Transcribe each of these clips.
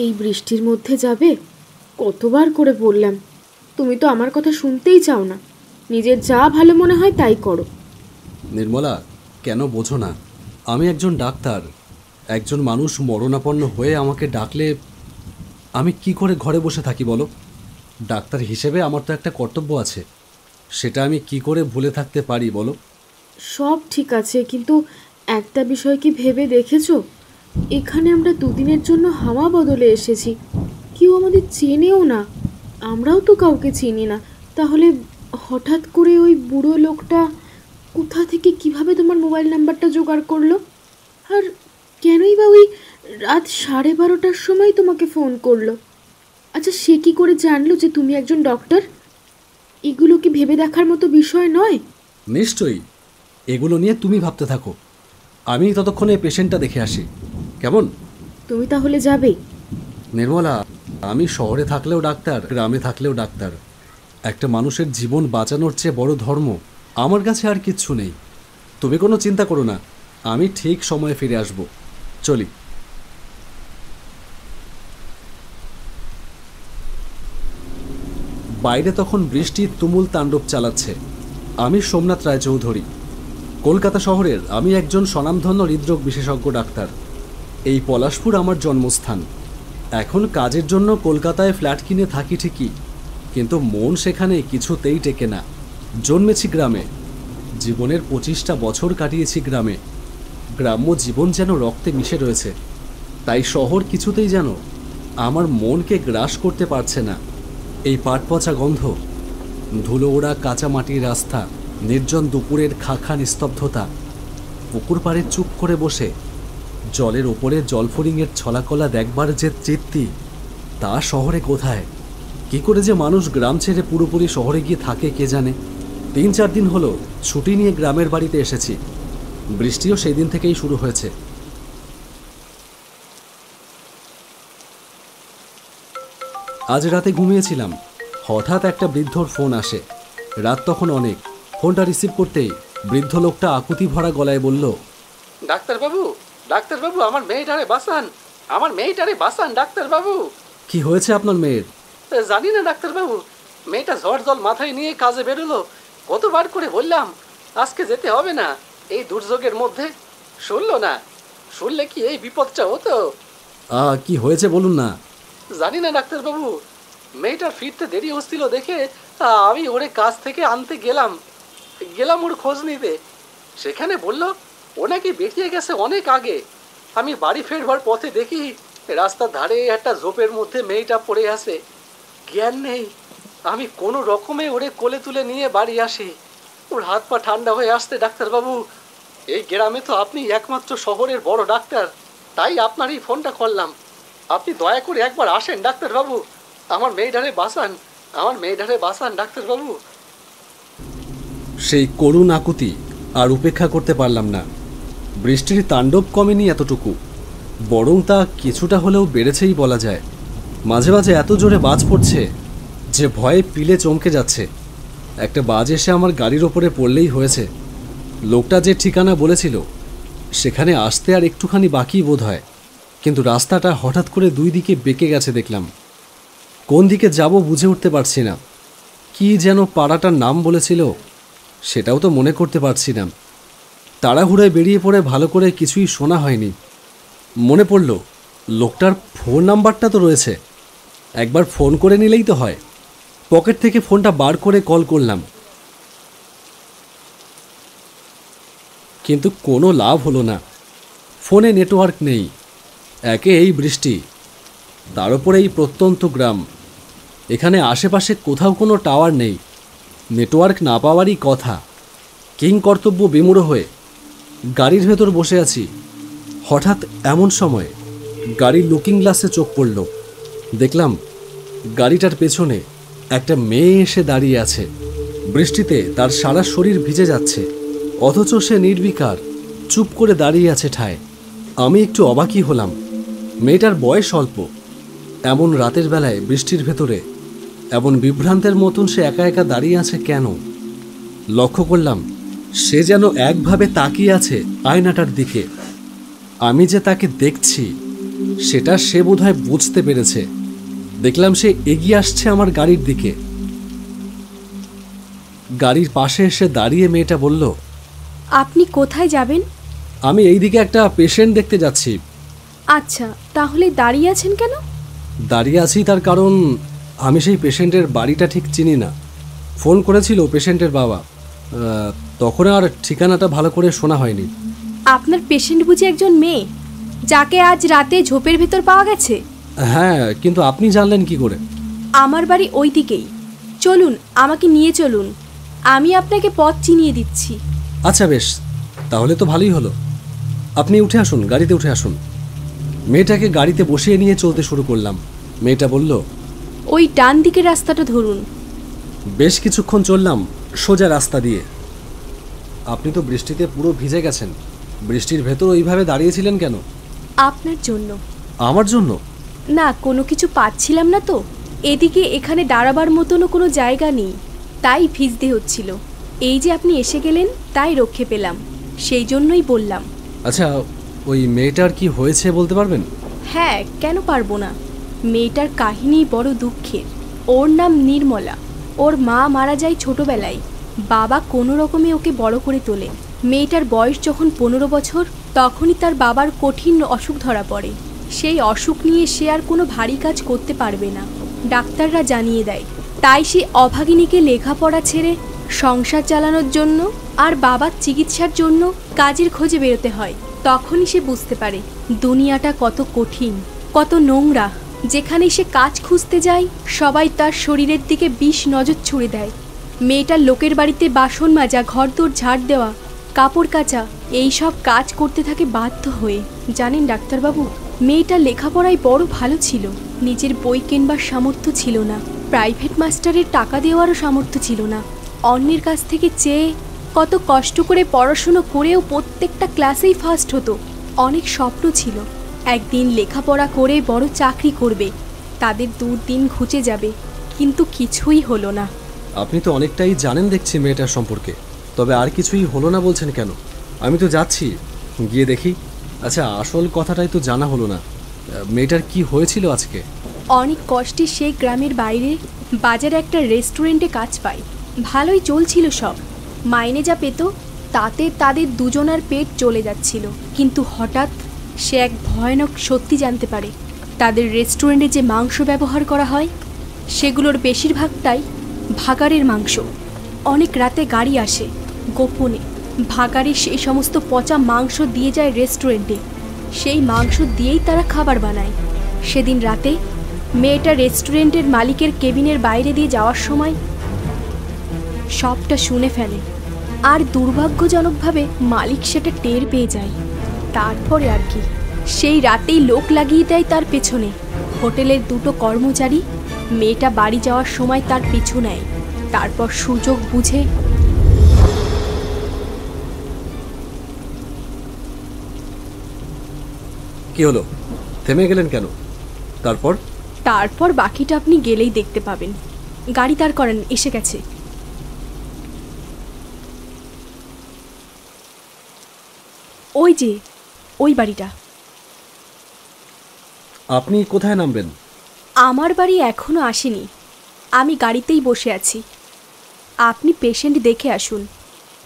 এই বৃষ্টির মধ্যে যাবে? কতবার করে বললাম, তুমি তো আমার কথা শুনতেই চাও না। নিজের যা ভালো মনে হয় তাই করো। নির্মলা, কেন বোঝো না? আমি একজন ডাক্তার। একজন মানুষ মরণাপন্ন হয়ে আমাকে ডাকলে আমি কি করে ঘরে বসে থাকি বলো? ডাক্তার হিসেবে আমার তো একটা কর্তব্য আছে, সেটা আমি কি করে ভুলে থাকতে পারি বলো? সব ঠিক আছে, কিন্তু একটা বিষয় কি ভেবে দেখেছো? এখানে আমরা দুদিনের জন্য হাওয়া বদলে এসেছি। কেউ আমাদের চেনেও না, আমরাও তো কাউকে চিনি না। তাহলে হঠাৎ করে ওই বুড়ো লোকটা কোথা থেকে কিভাবে তোমার মোবাইল নাম্বারটা জোগাড় করলো? আর কেনই বা ওই রাত 12:30টার সময় তোমাকে ফোন করলো? আচ্ছা, সে কি করে জানলো যে তুমি একজন ডক্টর? এগুলো কি ভেবে দেখার মতো বিষয় নয়? নিশ্চয়ই, এগুলো নিয়ে তুমি ভাবতে থাকো, আমি ততক্ষণে পেশেন্টটা দেখে আসি, কেমন? তুমি তাহলে যাবে? নির্মলা, আমি শহরে থাকলেও ডাক্তার, গ্রামে থাকলেও ডাক্তার। একটা মানুষের জীবন বাঁচানোর চেয়ে বড় ধর্ম আমার কাছে আর কিচ্ছু নেই। তুমি কোনো চিন্তা করো না, আমি ঠিক সময়ে ফিরে আসব। চলি। বাইরে তখন বৃষ্টি তুমুল তাণ্ডব চালাচ্ছে। আমি সোমনাথ রায়চৌধুরী, কলকাতা শহরের আমি একজন স্বনামধন্য হৃদরোগ বিশেষজ্ঞ ডাক্তার। এই পলাশপুর আমার জন্মস্থান। এখন কাজের জন্য কলকাতায় ফ্ল্যাট কিনে থাকি ঠিকই, কিন্তু মন সেখানে কিছুতেই টেকে না। জন্মেছি গ্রামে, জীবনের 25টা বছর কাটিয়েছি গ্রামে। গ্রাম্য জীবন যেন রক্তে মিশে রয়েছে, তাই শহর কিছুতেই যেন আমার মনকে গ্রাস করতে পারছে না। এই পাট পচা গন্ধ, ধুলো ওড়া কাঁচা মাটির রাস্তা, নির্জন দুপুরের খাখা নিস্তব্ধতা, পুকুর পাড়ে চুপ করে বসে জলের ওপরে জলফড়িংয়ের ছলাকলা দেখবার যে তৃপ্তি, তা শহরে কোথায়? কি করে যে মানুষ গ্রাম ছেড়ে পুরোপুরি শহরে গিয়ে থাকে কে জানে। 3-4 দিন হলো ছুটি নিয়ে গ্রামের বাড়িতে এসেছি। বৃষ্টিও সেই দিন থেকেই শুরু হয়েছে। আজ রাতে ঘুমিয়েছিলাম, হঠাৎ একটা বৃদ্ধর ফোন আসে। রাত তখন অনেক। ফোনটা রিসিভ করতেই বৃদ্ধ লোকটা আকুতি ভরা গলায় বলল, ডাক্তারবাবু, ডাক্তারবাবু, আমার মেয়েটারে বাঁচান, আমার মেয়েটারে বাঁচান ডাক্তারবাবু। কি হয়েছে আপনার মেয়ের? জানি না ডাক্তারবাবু, মেয়েটা ঝড় জল মাথায় নিয়ে কাজে বেরোলো। কতবার করে বললাম আজকে যেতে হবে না এই দুর্যোগের মধ্যে, শুনলো না। শুনলে কি এই বিপদটা হতো? কি হয়েছে বলুন না। জানি না ডাক্তারবাবু, মেয়েটার ফিরতে দেরি হচ্ছিল দেখে আমি ওরে কাজ থেকে আনতে গেলাম ওর খোঁজ নিতে। সেখানে বলল ও নাকি বেরিয়ে গেছে অনেক আগে। আমি বাড়ি ফেরবার পথে দেখি রাস্তার ধারে একটা ঝোপের মধ্যে মেয়েটা পড়ে আছে, জ্ঞান নেই। আমি কোনো রকমে ওরে কোলে তুলে নিয়ে বাড়ি আসি। ওর হাত পা ঠান্ডা হয়ে আসতে ডাক্তারবাবু, এই গ্রামে তো আপনি একমাত্র শহরের বড় ডাক্তার, তাই আপনারই ফোনটা করলাম। আপনি দয়া করে একবার আসেন ডাক্তারবাবু, আমার মেয়েটারে বাঁচান, আমার মেয়েটারে বাঁচান ডাক্তারবাবু। সেই করুণ আকুতি আর উপেক্ষা করতে পারলাম না। বৃষ্টির তাণ্ডব কমেনি এতটুকু, বরং তা কিছুটা হলেও বেড়েছেই বলা যায়। মাঝে মাঝে এত জোরে বাজ পড়ছে যে ভয়ে পিলে চমকে যাচ্ছে। একটা বাজ এসে আমার গাড়ির ওপরে পড়লেই হয়েছে। লোকটা যে ঠিকানা বলেছিল সেখানে আসতে আর একটুখানি বাকি বোধ হয়, কিন্তু রাস্তাটা হঠাৎ করে দুই দিকে বেঁকে গেছে দেখলাম। কোন দিকে যাব বুঝে উঠতে পারছি না। কি যেন পাড়াটার নাম বলেছিল, সেটাও তো মনে করতে পারছি না। তাড়াহুড়োয় বেরিয়ে পড়ে ভালো করে কিছুই শোনা হয়নি। মনে পড়ল লোকটার ফোন নাম্বারটা তো রয়েছে, একবার ফোন করে নিলেই তো হয়। পকেট থেকে ফোনটা বার করে কল করলাম, কিন্তু কোনো লাভ হলো না। ফোনে নেটওয়ার্ক নেই। একে এই বৃষ্টি, তার উপরে এই প্রত্যন্ত গ্রাম, এখানে আশেপাশে কোথাও কোনো টাওয়ার নেই। নেটওয়ার্ক না পাওয়ারই কথা। কিং কর্তব্য বিমূঢ় হয়ে গাড়ির ভেতর বসে আছি। হঠাৎ এমন সময় গাড়ির লুকিং গ্লাসে চোখ পড়ল। দেখলাম গাড়িটার পেছনে একটা মেয়ে এসে দাঁড়িয়ে আছে। বৃষ্টিতে তার সারা শরীর ভিজে যাচ্ছে, অথচ সে নির্বিকার চুপ করে দাঁড়িয়ে আছে ঠায়। আমি একটু অবাকই হলাম। মেয়েটার বয়স অল্প, এমন রাতের বেলায় বৃষ্টির ভেতরে এমন বিভ্রান্তের মতন সে একা একা দাঁড়িয়ে আছে কেন? লক্ষ্য করলাম সে যেন একভাবে তাকিয়ে আছে আয়নাটার দিকে। আমি যে তাকে দেখছি সেটা সে বোধহয় বুঝতে পেরেছে। দেখলাম সে এগিয়ে আসছে আমার গাড়ির দিকে। গাড়ির পাশে এসে দাঁড়িয়ে মেয়েটা বলল, আপনি কোথায় যাবেন? আমি এই দিকে একটা পেশেন্ট দেখতে যাচ্ছি। আচ্ছা, তাহলে দাঁড়িয়ে আছেন কেন? দাঁড়িয়ে আছি তার কারণ আমি সেই পেশেন্টের বাড়িটা ঠিক চিনি না। ফোন করেছিল পেশেন্টের বাবা, তখন আর ঠিকানাটা ভালো করে শোনা হয়নি। আপনার পেশেন্ট বুঝি একজন মেয়ে, যাকে আজ রাতে ঝোপের ভেতর পাওয়া গেছে? হ্যাঁ, কিন্তু আপনি জানলেন কি করে? আমার বাড়ি ওই দিকেই। চলুন, আমাকে নিয়ে চলুন, আমি আপনাকে পথ চিনিয়ে দিচ্ছি। আচ্ছা বেশ, তাহলে তো ভালোই হলো। আপনি উঠে আসুন, গাড়িতে উঠে আসুন। মেয়েটাকে গাড়িতে বসিয়ে নিয়ে চলতে শুরু করলাম। মেয়েটা বলল, ওই ডান দিকের রাস্তাটা ধরুন। বেশ কিছুক্ষণ চললাম সোজা রাস্তা দিয়ে। আপনি তো বৃষ্টিতে পুরো ভিজে গেছেন। বৃষ্টির ভেতর ওইভাবে দাঁড়িয়েছিলেন কেন? আপনার জন্য। আমার জন্য? না, কোনো কিছু পাচ্ছিলাম না তো। এদিকে এখানে দাঁড়াবার মতনও কোনো জায়গা নেই, তাই ভিজতে হচ্ছিল। এই যে আপনি এসে গেলেন, তাই রক্ষে পেলাম, সেই জন্যই বললাম। আচ্ছা, ওই মেয়েটার কি হয়েছে বলতে পারবেন? হ্যাঁ, কেন পারবো না। মেয়েটার কাহিনী বড় দুঃখের। ওর নাম নির্মলা। ওর মা মারা যায় ছোটবেলায়। বাবা কোনো রকমে ওকে বড় করে তোলে। মেয়েটার বয়স যখন 15 বছর, তখনই তার বাবার কঠিন অসুখ ধরা পড়ে। সেই অসুখ নিয়ে সে আর কোনো ভারী কাজ করতে পারবে না, ডাক্তাররা জানিয়ে দেয়। তাই সে অভাগিনীকে লেখাপড়া ছেড়ে সংসার চালানোর জন্য আর বাবার চিকিৎসার জন্য কাজের খোঁজে বেরোতে হয়। তখনই সে বুঝতে পারে দুনিয়াটা কত কঠিন, কত নোংরা। যেখানে সে কাজ খুঁজতে যায়, সবাই তার শরীরের দিকে বিষ নজর ছুড়ে দেয়। মেয়েটার লোকের বাড়িতে বাসন মাজা, ঘরদোর ঝাড় দেওয়া, কাপড় কাচা, এই সব কাজ করতে থাকে বাধ্য হয়ে। জানেন ডাক্তারবাবু, মেয়েটা লেখাপড়ায় বড় ভালো ছিল, নিজের বই কেনবার সামর্থ্য ছিল না, প্রাইভেট মাস্টারের টাকা দেওয়ারও সামর্থ্য ছিল না। অন্যের কাছ থেকে চেয়ে কত কষ্ট করে পড়াশুনো করেও প্রত্যেকটা ক্লাসেই ফার্স্ট হতো। অনেক স্বপ্ন ছিল, একদিন লেখাপড়া করে বড় চাকরি করবে, তাদের দুর্দিন ঘুচে যাবে, কিন্তু কিছুই হলো না। আপনি তো অনেকটাই জানেন দেখছি মেয়েটার সম্পর্কে, তবে আর কিছুই হলো না বলছেন কেন? আমি তো যাচ্ছি, গিয়ে দেখি। আচ্ছা, আসল কথাটাই তো জানা হলো না, মেয়েটার কি হয়েছিল আজকে? অনেক কষ্টে সেই গ্রামের বাইরে বাজারে একটা রেস্টুরেন্টে কাজ পায়। ভালোই চলছিল সব, মাইনে যা পেত তাতে তাদের দুজনার পেট চলে যাচ্ছিল। কিন্তু হঠাৎ সে এক ভয়ানক সত্যি জানতে পারে। তাদের রেস্টুরেন্টে যে মাংস ব্যবহার করা হয়, সেগুলোর বেশিরভাগটাই ভাগাড়ের মাংস। অনেক রাতে গাড়ি আসে, গোপনে ভাগাড়ে সেই সমস্ত পচা মাংস দিয়ে যায় রেস্টুরেন্টে। সেই মাংস দিয়েই তারা খাবার বানায়। সেদিন রাতে মেয়েটা রেস্টুরেন্টের মালিকের কেবিনের বাইরে দিয়ে যাওয়ার সময় সবটা শুনে ফেলে, আর দুর্ভাগ্যজনকভাবে মালিক সেটা টের পেয়ে যায়। তারপরে আর কি, সেই রাতেই লোক লাগিয়ে দেয় তার পেছনে। হোটেলের দুটো কর্মচারী মেয়েটা বাড়ি যাওয়ার সময় তার পিছু নেয়। তারপর সুযোগ বুঝে কি হলো, থেমে গেলেন কেন? তারপর? তারপর বাকিটা আপনি গেলেই দেখতে পাবেন। গাড়ি দাঁড় করেন, এসে গেছে। ওই যে ওই বাড়িটা। আপনি কোথায় নামবেন? আমার বাড়ি এখনো আসেনি, আমি গাড়িতেই বসে আছি। আপনি পেশেন্ট দেখে আসুন।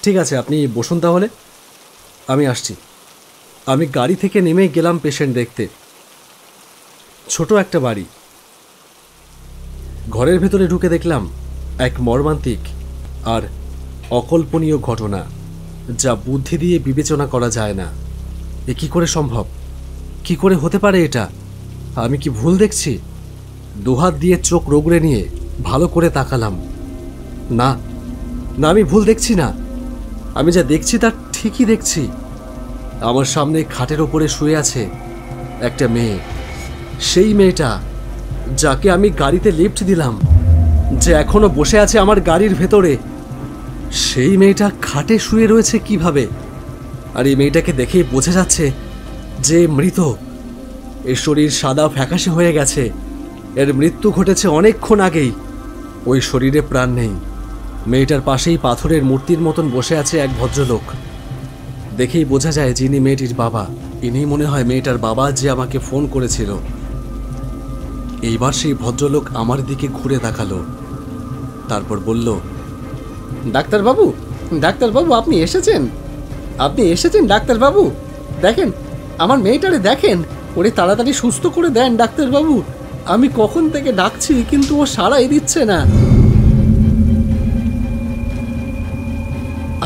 ঠিক আছে, আপনি বসুন তাহলে, আমি আসছি। আমি গাড়ি থেকে নেমে গেলাম পেশেন্ট দেখতে। ছোট একটা বাড়ি। ঘরের ভেতরে ঢুকে দেখলাম এক মর্মান্তিক আর অকল্পনীয় ঘটনা, যা বুদ্ধি দিয়ে বিবেচনা করা যায় না। এ কি করে সম্ভব? কি করে হতে পারে এটা? আমি কি ভুল দেখছি? দুহাত দিয়ে চোখ রগড়ে নিয়ে ভালো করে তাকালাম। না না, আমি ভুল দেখছি না। আমি যা দেখছি তা ঠিকই দেখছি। আমার সামনে খাটের ওপরে শুয়ে আছে একটা মেয়ে। সেই মেয়েটা যাকে আমি গাড়িতে লিফট দিলাম, যে এখনো বসে আছে আমার গাড়ির ভেতরে, সেই মেয়েটা খাটে শুয়ে রয়েছে কিভাবে? আর এই মেয়েটাকে দেখেই বোঝা যাচ্ছে যে মৃত। এর শরীর সাদা ফ্যাকাশে হয়ে গেছে। এর মৃত্যু ঘটেছে অনেকক্ষণ আগেই। ওই শরীরে প্রাণ নেই। মেয়েটার পাশেই পাথরের মূর্তির মতন বসে আছে এক ভদ্রলোক। দেখেই বোঝা যায় যিনি মেয়েটির বাবা। ইনি মনে হয় মেয়েটার বাবা যে আমাকে ফোন করেছিল। এইবার সেই ভদ্রলোক আমার দিকে ঘুরে তাকালো, তারপর বলল, ডাক্তারবাবু, ডাক্তারবাবু, আপনি এসেছেন? আপনি এসেছেন ডাক্তারবাবু? দেখেন আমার মেয়েটারে, দেখেন, ওরে তাড়াতাড়ি সুস্থ করে দেন ডাক্তারবাবু। আমি কখন থেকে ডাকছি কিন্তু ও সাড়াই দিচ্ছে না।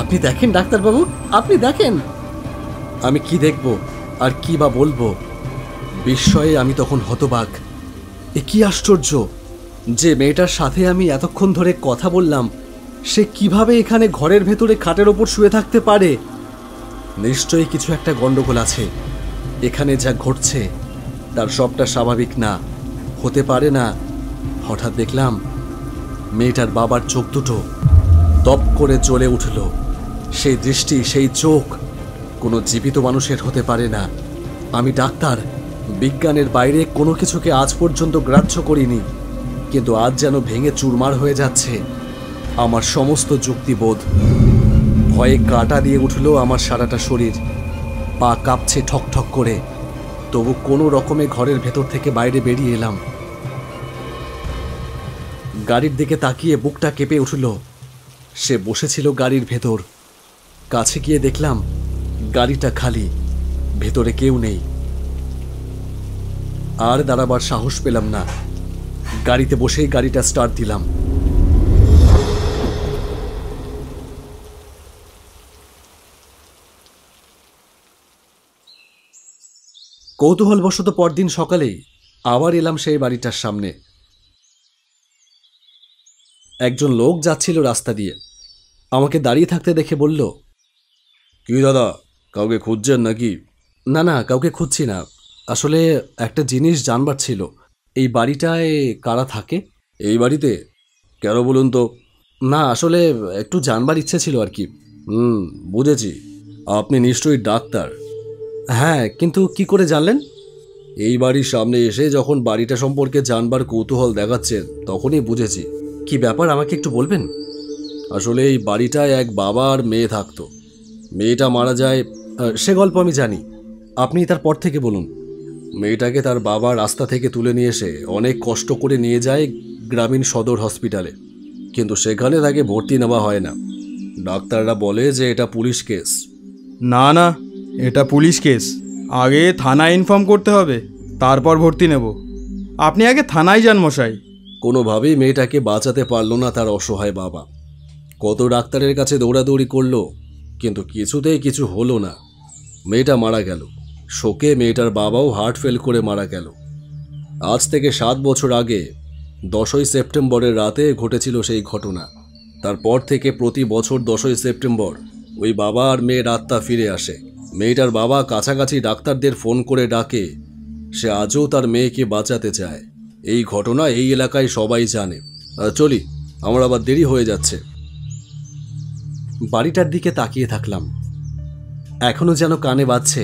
আপনি দেখেন ডাক্তারবাবু, আপনি দেখেন। আমি কি দেখব আর কি বা বলবো? বিস্ময়ে আমি তখন হতবাক। এ কি আশ্চর্য, যে মেয়েটার সাথে আমি এতক্ষণ ধরে কথা বললাম সে কিভাবে এখানে ঘরের ভেতরে খাটের ওপর শুয়ে থাকতে পারে? নিশ্চয়ই কিছু একটা গন্ডগোল আছে। এখানে যা ঘটছে তার সবটা স্বাভাবিক না, হতে পারে না। হঠাৎ দেখলাম মেয়েটার বাবার চোখ দুটো দপ করে জ্বলে উঠল। সেই দৃষ্টি, সেই চোখ কোনো জীবিত মানুষের হতে পারে না। আমি ডাক্তার, বিজ্ঞানের বাইরে কোনো কিছুকে আজ পর্যন্ত গ্রাহ্য করিনি, কিন্তু আজ যেন ভেঙে চুরমার হয়ে যাচ্ছে আমার সমস্ত যুক্তিবোধ। ভয়ে কাঁটা দিয়ে উঠল আমার সারাটা শরীর, পা কাঁপছে ঠক ঠক করে। তবু কোনো রকমে ঘরের ভেতর থেকে বাইরে বেরিয়ে এলাম। গাড়ির দিকে তাকিয়ে বুকটা কেঁপে উঠল। সে বসেছিল গাড়ির ভেতর। কাছে গিয়ে দেখলাম গাড়িটা খালি, ভেতরে কেউ নেই। আর দাঁড়াবার সাহস পেলাম না। গাড়িতে বসেই গাড়িটা স্টার্ট দিলাম। কৌতূহলবশত পরদিন সকালেই আবার এলাম সেই বাড়িটার সামনে। একজন লোক যাচ্ছিল রাস্তা দিয়ে, আমাকে দাঁড়িয়ে থাকতে দেখে বলল, কি দাদা, কাউকে খুঁজছেন নাকি? না না, কাউকে খুঁজছি না, আসলে একটা জিনিস জানবার ছিল। এই বাড়িটায় কারা থাকে? এই বাড়িতে কেন বলুন তো? না, আসলে একটু জানবার ইচ্ছে ছিল আর কি। বুঝেছি, আপনি নিশ্চয়ই ডাক্তার। হ্যাঁ, কিন্তু কি করে জানলেন? এই বাড়ির সামনে এসে যখন বাড়িটা সম্পর্কে জানবার কৌতূহল দেখাচ্ছেন তখনই বুঝেছি। কি ব্যাপার, আমাকে একটু বলবেন? আসলে এই বাড়িটায় এক বাবা আর মেয়ে থাকতো। মেয়েটা মারা যায়, সে গল্প আমি জানি, আপনি তারপর থেকে বলুন। মেয়েটাকে তার বাবা রাস্তা থেকে তুলে নিয়ে এসে অনেক কষ্ট করে নিয়ে যায় গ্রামীণ সদর হসপিটালে, কিন্তু সেখানে তাকে ভর্তি নেওয়া হয় না। ডাক্তাররা বলে যে এটা পুলিশ কেস। না না, এটা পুলিশ কেস। আগে থানায় ইনফর্ম করতে হবে, তারপর ভর্তি নেব। আপনি আগে থানায় যান মশাই। কোনোভাবেই মেয়েটাকে বাঁচাতে পারল না তার অসহায় বাবা। কত ডাক্তারের কাছে দৌড়াদৌড়ি করলো, কিন্তু কিছুতেই কিছু হলো না। মেয়েটা মারা গেল। শোকে মেয়েটার বাবাও হার্ট ফেল করে মারা গেল। আজ থেকে 7 বছর আগে 10ই সেপ্টেম্বরের রাতে ঘটেছিল সেই ঘটনা। তারপর থেকে প্রতি বছর 10ই সেপ্টেম্বর ওই বাবা আর মেয়ের আত্মা ফিরে আসে। মেয়েটার বাবা কাছাকাছি ডাক্তারদের ফোন করে ডাকে, সে আজও তার মেয়েকে বাঁচাতে চায়। এই ঘটনা এই এলাকায় সবাই জানে। চলি, আমার আবার দেরি হয়ে যাচ্ছে। বাড়িটার দিকে তাকিয়ে থাকলাম। এখনো যেন কানে বাজছে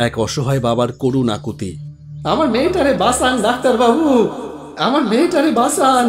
এক অসহায় বাবার করুণ আকুতি। আমার মেয়েটারে বাঁচান ডাক্তারবাবু, আমার মেয়েটারে বাঁচান।